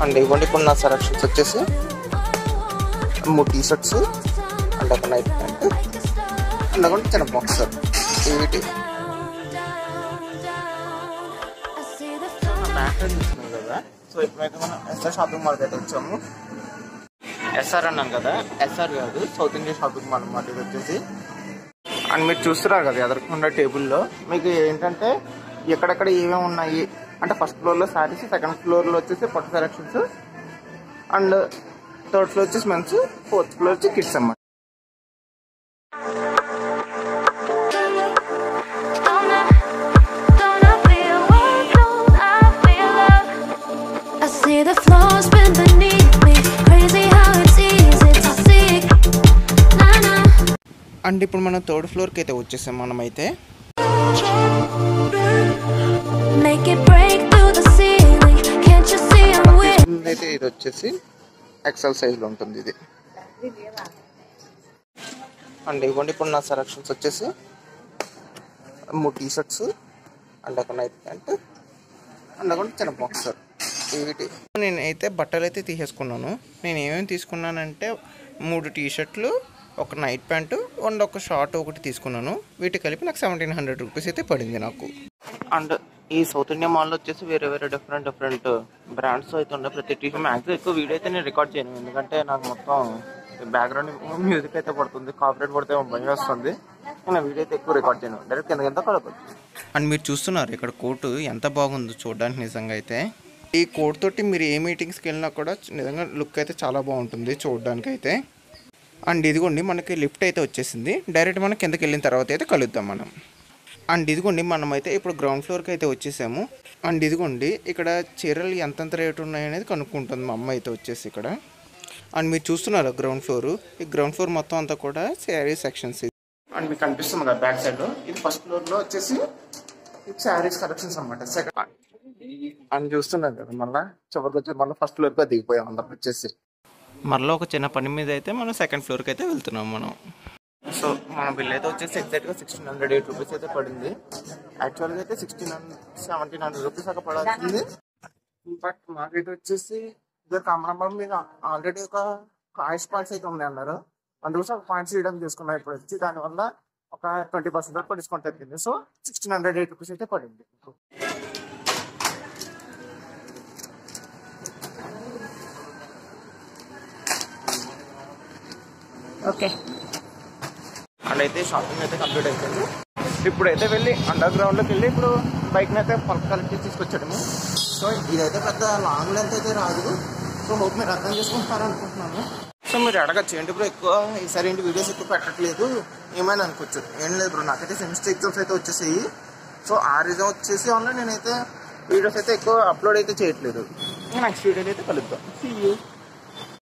And ఇవ్వండి ఇప్పుడు నా సెలక్షన్స్ వచ్చేసి 3 టీ షర్ట్స్ అండ్ ఒక నైట్ ప్యాంట్ అండ్ ఒక చిన్న బాక్సర్ ఏమిటి బ్యాక్ సైడ్ చూస్తున్నాం కదా. సో ఇప్పుడైతే మనం ఎస్ఆర్ షాపింగ్ మాల్కి అయితే వచ్చాము. ఎస్ఆర్ అన్నాను కదా, ఎస్ఆర్ కాదు, సౌత్ ఇండియా షాపింగ్ మాల్ అన్నమాట ఇది వచ్చేసి. అండ్ మీరు చూస్తున్నారు కదా ఎదురుకుండా టేబుల్లో మీకు ఏంటంటే ఎక్కడెక్కడ ఏమేమి ఉన్నాయి అంటే ఫస్ట్ ఫ్లోర్లో శారీస్, సెకండ్ ఫ్లోర్లో వచ్చేసి పట్టు సెలక్షన్స్ అండ్ థర్డ్ ఫ్లోర్ వచ్చేసి మెన్స్, ఫోర్త్ ఫ్లోర్ వచ్చి కిడ్స్ అన్నమాట. అండ్ ఇప్పుడు మనం థర్డ్ ఫ్లోర్కి అయితే వచ్చేసాం మనమైతే. అయితే ఇది వచ్చేసి ఎక్సెల్ సైజ్లో ఉంటుంది ఇది. అండ్ ఇవ్వండి ఇప్పుడు నా సెలక్షన్స్ వచ్చేసి 3 టీ షర్ట్స్ అండ్ ఒక నైట్ ప్యాంట్ అండ్ ఒక చిన్న బాక్సర్ ఏమిటి. నేనైతే బట్టలు అయితే తీసేసుకున్నాను. నేను ఏమేమి తీసుకున్నానంటే 3 టీ షర్ట్లు, ఒక నైట్ ప్యాంటు అండ్ ఒక షార్ట్ ఒకటి తీసుకున్నాను. వీటి కలిపి నాకు 1700 రూపీస్ అయితే పడింది నాకు. అండ్ ఈ సౌత్ ఇండియా మాల్లో వచ్చేసి వేరే వేరే డిఫరెంట్ బ్రాండ్స్ అయితే ఉన్నాయి. ప్రతి టీషర్ట్ మ్యాక్సిమం ఎక్కువ వీడియో అయితే నేను రికార్డ్ చేయను, ఎందుకంటే నాకు మొత్తం బ్యాక్గ్రౌండ్ మ్యూజిక్ అయితే పడుతుంది, కాపీరైట్ పడితే భయం వస్తుంది. నేను వీడియో అయితే ఎక్కువ రికార్డ్ చేయను, డైరెక్ట్ ఎంత కలగచ్చు. అండ్ మీరు చూస్తున్నారు ఇక్కడ కోటు ఎంత బాగుందో చూడడానికి. నిజంగా అయితే ఈ కోట్ తోటి మీరు ఏ మీటింగ్స్కి వెళ్ళినా కూడా నిజంగా లుక్ అయితే చాలా బాగుంటుంది చూడడానికి అయితే. అండ్ ఇదిగోండి మనకి లిఫ్ట్ అయితే వచ్చేసింది, డైరెక్ట్ మనం కిందకి వెళ్ళిన తర్వాత అయితే కలుద్దాం మనం. అండ్ ఇదిగోండి మనమైతే ఇప్పుడు గ్రౌండ్ ఫ్లోర్కి అయితే వచ్చేసాము. అండ్ ఇదిగోండి ఇక్కడ చీరలు ఎంతెంత రేటు ఉన్నాయనేది కనుక్కుంటుంది మా అమ్మ అయితే వచ్చేసి ఇక్కడ. అండ్ మీరు చూస్తున్నారు గ్రౌండ్ ఫ్లోర్, ఈ గ్రౌండ్ ఫ్లోర్ మొత్తం అంతా కూడా శారీ సెక్షన్స్. అండ్ మీకు కనిపిస్తుంది కదా బ్యాక్ సైడ్, ఇది ఫస్ట్ ఫ్లోర్లో వచ్చేసి శారీస్ కలెక్షన్స్ అనమాట. సెకండ్ అని చూస్తున్నారు కదా మళ్ళీ చివరికి వచ్చి మళ్ళీ ఫస్ట్ ఫ్లోర్కి దిగిపోయాం అందరం వచ్చేసి. మళ్ళీ ఒక చిన్న పని మీద అయితే మనం సెకండ్ ఫ్లోర్కి అయితే వెళ్తున్నాం మనం. సో మన బిల్ అయితే వచ్చేసి ఎగ్జాక్ట్గా 1608 రూపీస్ అయితే పడింది. యాక్చువల్గా అయితే 1700 రూపీస్ దాకా పడాల్సింది. బట్ మాకైతే వచ్చేసి ఇద్దరు కమలాబాబు మీద ఆల్రెడీ ఒక కాయిస్ పాయింట్స్ అయితే ఉన్నాయి అన్నారు, అందుకోసం పాయింట్స్ రీడమ్ చేసుకున్నాం. ఇప్పుడు వచ్చి దానివల్ల ఒక 20% వరకు డిస్కౌంట్ అయిపోయింది. సో 1608 రూపీస్ అయితే పడింది. ఓకే అండ్ అయితే షాపింగ్ అయితే కంప్లీట్ అయిపోయింది. ఇప్పుడైతే వెళ్ళి అండర్ గ్రౌండ్లోకి వెళ్ళి ఇప్పుడు బైక్ని అయితే పల్క్ కలెక్ట్ చేసి తీసుకొచ్చాము. సో ఇదైతే పెద్ద లాంగ్ లెంత్ అయితే రాదు. సో హోప్ మీరు అర్థం చేసుకుంటారనుకుంటున్నాను. సో మీరు అడగచ్చు ఏంటి బ్రో ఎక్కువ ఈసారి ఏంటి వీడియోస్ ఎక్కువ పెట్టట్లేదు ఏమైనా అనుకోవచ్చు. ఏం లేదు బ్రో, నాకైతే సెమిస్టర్ ఎగ్జామ్స్ అయితే వచ్చేసాయి. సో ఆ రీజన్ వచ్చేసి వల్ల నేనైతే వీడియోస్ అయితే ఎక్కువ అప్లోడ్ అయితే చేయట్లేదు. నెక్స్ట్ వీడియోలో అయితే కలుద్దాం. See you.